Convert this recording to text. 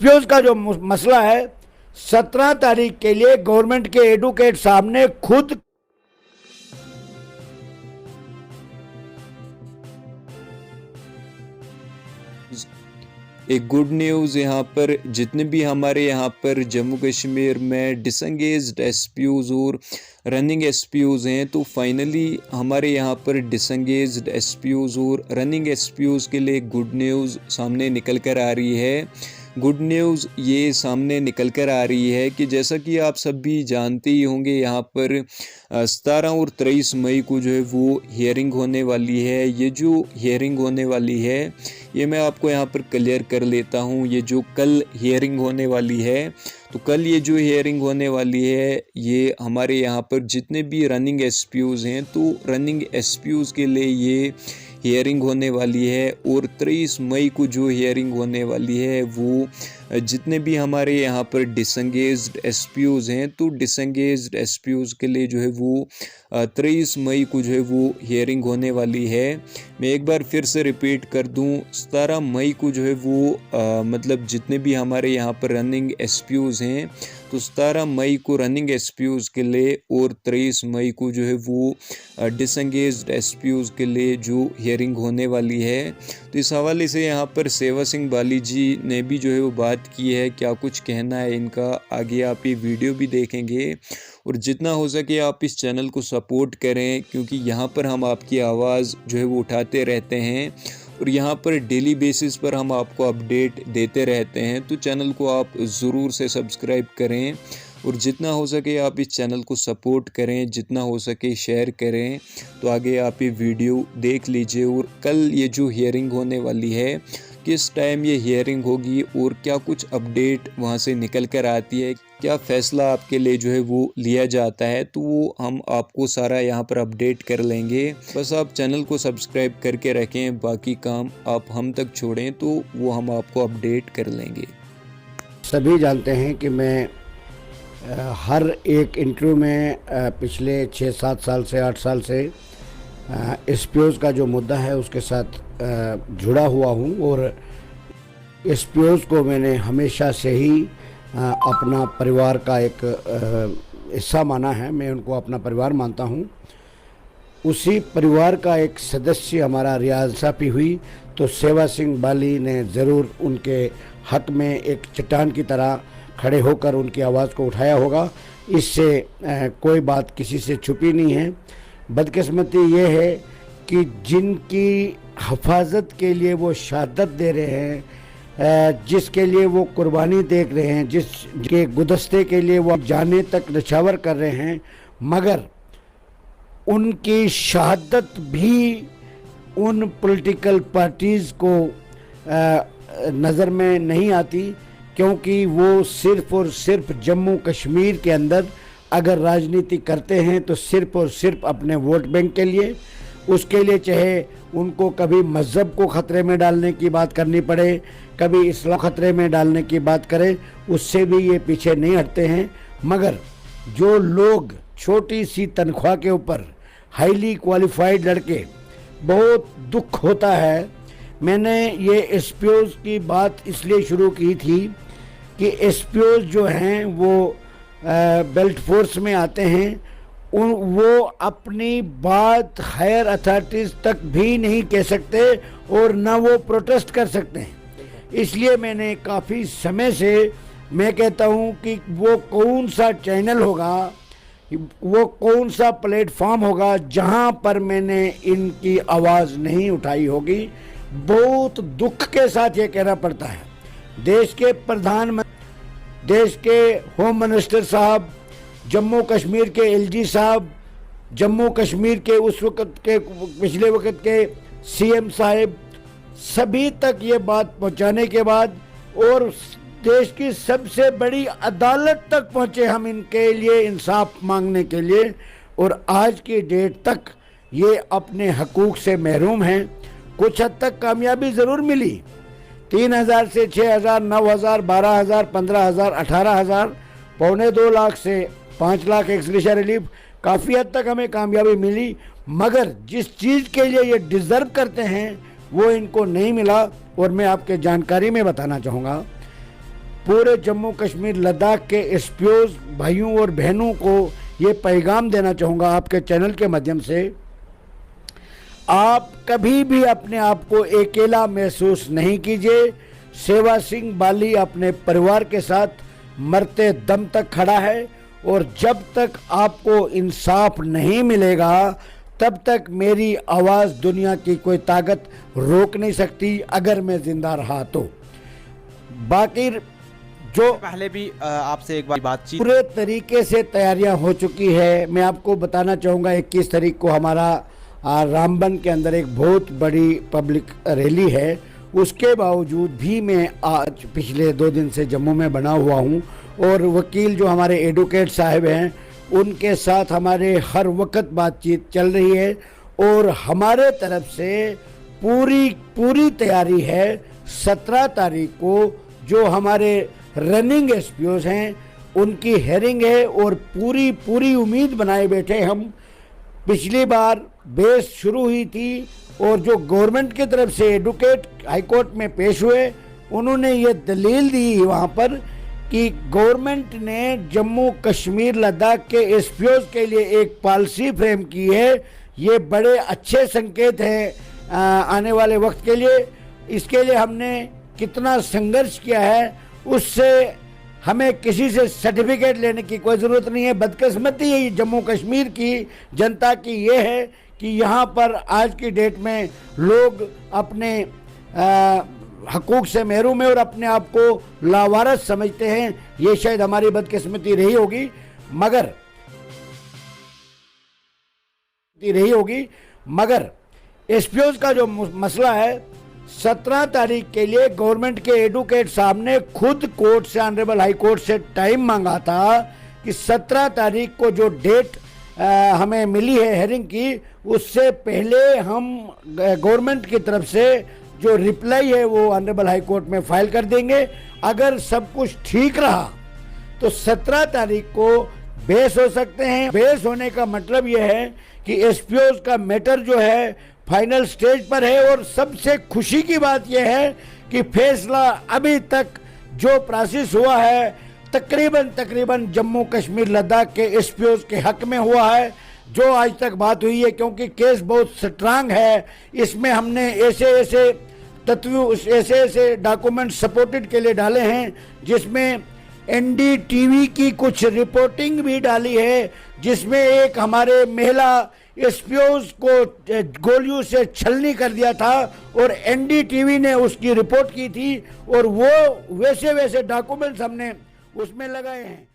एसपीओज का जो मसला है 17 तारीख के लिए गवर्नमेंट के एडवोकेट साहब ने खुद एक गुड न्यूज़ यहाँ पर जितने भी हमारे यहाँ पर जम्मू कश्मीर में डिसंगेज्ड एसपीयूज़ और रनिंग एसपीयूज़ हैं, तो फाइनली हमारे यहाँ पर डिसंगेज्ड एसपीयूज़ और रनिंग एसपीयूज़ के लिए गुड न्यूज़ सामने निकल कर आ रही है। गुड न्यूज़ ये सामने निकल कर आ रही है कि जैसा कि आप सब भी जानते ही होंगे, यहाँ पर 17 और 23 मई को जो है वो हियरिंग होने वाली है। ये जो हियरिंग होने वाली है ये मैं आपको यहाँ पर क्लियर कर लेता हूँ। ये जो कल हियरिंग होने वाली है, तो कल ये जो हियरिंग होने वाली है ये हमारे यहाँ पर जितने भी रनिंग एसपीयूज़ हैं, तो रनिंग एसपीयूज़ के लिए ये हियरिंग होने वाली है। और 23 मई को जो हियरिंग होने वाली है वो जितने भी हमारे यहाँ पर डिसंगेज्ड एसपीयूज़ हैं, तो डिसंगेज्ड एसपीयूज़ के लिए जो है वो 23 मई को जो है वो हियरिंग होने वाली है। मैं एक बार फिर से रिपीट कर दूं, 17 मई को जो है वो मतलब जितने भी हमारे यहाँ पर रनिंग एसपीयूज़ हैं, तो 17 मई को रनिंग एसपीयूज़ के लिए और 23 मई को जो है वो डिसंगेज्ड एसपीयूज़ के लिए जो हियरिंग होने वाली है। तो इस हवाले से यहाँ पर सेवा सिंह बाली जी ने भी जो है वो बात की है, क्या कुछ कहना है इनका, आगे आप ये वीडियो भी देखेंगे। और जितना हो सके आप इस चैनल को सपोर्ट करें, क्योंकि यहाँ पर हम आपकी आवाज़ जो है वो उठाते रहते हैं और यहाँ पर डेली बेसिस पर हम आपको अपडेट देते रहते हैं। तो चैनल को आप ज़रूर से सब्सक्राइब करें और जितना हो सके आप इस चैनल को सपोर्ट करें, जितना हो सके शेयर करें। तो आगे आप ये वीडियो देख लीजिए। और कल ये जो हियरिंग होने वाली है, किस टाइम ये हियरिंग होगी और क्या कुछ अपडेट वहाँ से निकल कर आती है, क्या फ़ैसला आपके लिए जो है वो लिया जाता है, तो वो हम आपको सारा यहाँ पर अपडेट कर लेंगे। बस आप चैनल को सब्सक्राइब करके रखें, बाकी काम आप हम तक छोड़ें तो वो हम आपको अपडेट कर लेंगे। सभी जानते हैं कि मैं हर एक इंटरव्यू में पिछले 6-7 साल से 8 साल से एसपीओज़ का जो मुद्दा है उसके साथ जुड़ा हुआ हूँ। और एसपीओज़ को मैंने हमेशा से ही अपना परिवार का एक हिस्सा माना है। मैं उनको अपना परिवार मानता हूँ। उसी परिवार का एक सदस्य हमारा रियाज साहब हुई तो सेवा सिंह बाली ने ज़रूर उनके हक में एक चट्टान की तरह खड़े होकर उनकी आवाज़ को उठाया होगा। इससे कोई बात किसी से छुपी नहीं है। बदकिस्मती ये है कि जिनकी हिफाजत के लिए वो शहादत दे रहे हैं, जिसके लिए वो कुर्बानी देख रहे हैं, जिसके गुदस्ते के लिए वो जाने तक नछावर कर रहे हैं, मगर उनकी शहादत भी उन पॉलिटिकल पार्टीज़ को नज़र में नहीं आती, क्योंकि वो सिर्फ़ और सिर्फ जम्मू कश्मीर के अंदर अगर राजनीति करते हैं तो सिर्फ़ और सिर्फ अपने वोट बैंक के लिए, उसके लिए चाहे उनको कभी मज़हब को ख़तरे में डालने की बात करनी पड़े, कभी इस्लाम ख़तरे में डालने की बात करें, उससे भी ये पीछे नहीं हटते हैं। मगर जो लोग छोटी सी तनख्वाह के ऊपर हाईली क्वालिफाइड लड़के, बहुत दुख होता है। मैंने ये एसपीओज़ की बात इसलिए शुरू की थी कि एसपीओज़ जो हैं वो बेल्ट फोर्स में आते हैं, वो अपनी बात हायर अथॉरिटीज़ तक भी नहीं कह सकते और ना वो प्रोटेस्ट कर सकते हैं। इसलिए मैंने काफ़ी समय से मैं कहता हूँ कि वो कौन सा चैनल होगा, वो कौन सा प्लेटफॉर्म होगा जहाँ पर मैंने इनकी आवाज़ नहीं उठाई होगी। बहुत दुख के साथ ये कहना पड़ता है। देश के प्रधानमंत्री, देश के होम मिनिस्टर साहब, जम्मू कश्मीर के एलजी साहब, जम्मू कश्मीर के उस वक़्त के पिछले वक़्त के सीएम साहब, सभी तक ये बात पहुंचाने के बाद और देश की सबसे बड़ी अदालत तक पहुंचे हम इनके लिए इंसाफ मांगने के लिए, और आज की डेट तक ये अपने हकूक़ से महरूम हैं। कुछ हद तक कामयाबी ज़रूर मिली, 3,000 से 6,000, 9,000, 12,000, 15,000, 18,000, 2.25 लाख से 5 लाख एक्स-ग्रेशिया रिलीफ, काफ़ी हद तक हमें कामयाबी मिली। मगर जिस चीज़ के लिए ये डिज़र्व करते हैं वो इनको नहीं मिला। और मैं आपके जानकारी में बताना चाहूँगा, पूरे जम्मू कश्मीर लद्दाख के एसपीओज भाइयों और बहनों को ये पैगाम देना चाहूँगा आपके चैनल के माध्यम से, आप कभी भी अपने आप को अकेला महसूस नहीं कीजिए। सेवा सिंह बाली अपने परिवार के साथ मरते दम तक खड़ा है और जब तक आपको इंसाफ नहीं मिलेगा तब तक मेरी आवाज़ दुनिया की कोई ताकत रोक नहीं सकती, अगर मैं जिंदा रहा तो। बाकी जो पहले भी आपसे एक बार बातचीत पूरे तरीके से तैयारियां हो चुकी है। मैं आपको बताना चाहूँगा 21 तारीख को हमारा रामबन के अंदर एक बहुत बड़ी पब्लिक रैली है। उसके बावजूद भी मैं आज पिछले 2 दिन से जम्मू में बना हुआ हूँ और वकील जो हमारे एडवोकेट साहब हैं उनके साथ हमारे हर वक्त बातचीत चल रही है और हमारे तरफ से पूरी तैयारी है। 17 तारीख को जो हमारे रनिंग एसपीओज हैं उनकी हेयरिंग है और पूरी उम्मीद बनाए बैठे हम। पिछली बार बेस शुरू हुई थी और जो गवर्नमेंट की तरफ से एडवोकेट हाईकोर्ट में पेश हुए उन्होंने ये दलील दी वहाँ पर कि गवर्नमेंट ने जम्मू कश्मीर लद्दाख के एसपीओज के लिए एक पॉलिसी फ्रेम की है। ये बड़े अच्छे संकेत हैं आने वाले वक्त के लिए। इसके लिए हमने कितना संघर्ष किया है, उससे हमें किसी से सर्टिफिकेट लेने की कोई ज़रूरत नहीं है। बदकिस्मती है जम्मू कश्मीर की जनता की ये है कि यहाँ पर आज की डेट में लोग अपने हकूक़ से महरूम है और अपने आप को लावारस समझते हैं। ये शायद हमारी बदकिस्मती रही होगी, मगर एसपीओज का जो मसला है 17 तारीख के लिए गवर्नमेंट के एडवोकेट साहब ने खुद कोर्ट से, ऑनरेबल हाई कोर्ट से टाइम मांगा था कि 17 तारीख को जो डेट हमें मिली है हेयरिंग की, उससे पहले हम गवर्नमेंट की तरफ से जो रिप्लाई है वो ऑनरेबल हाई कोर्ट में फाइल कर देंगे। अगर सब कुछ ठीक रहा तो 17 तारीख को बेस हो सकते हैं। बेस होने का मतलब ये है कि एसपीओज का मैटर जो है फाइनल स्टेज पर है और सबसे खुशी की बात यह है कि फैसला अभी तक जो प्रोसेस हुआ है तकरीबन जम्मू कश्मीर लद्दाख के एसपीओज के हक में हुआ है जो आज तक बात हुई है, क्योंकि केस बहुत स्ट्रांग है। इसमें हमने ऐसे डॉक्यूमेंट सपोर्टेड के लिए डाले हैं जिसमें एनडीटीवी की कुछ रिपोर्टिंग भी डाली है, जिसमें एक हमारे महिला एसपीओज को गोलियों से छलनी कर दिया था और एनडीटीवी ने उसकी रिपोर्ट की थी और वो वैसे डॉक्यूमेंट्स हमने उसमें लगाए हैं।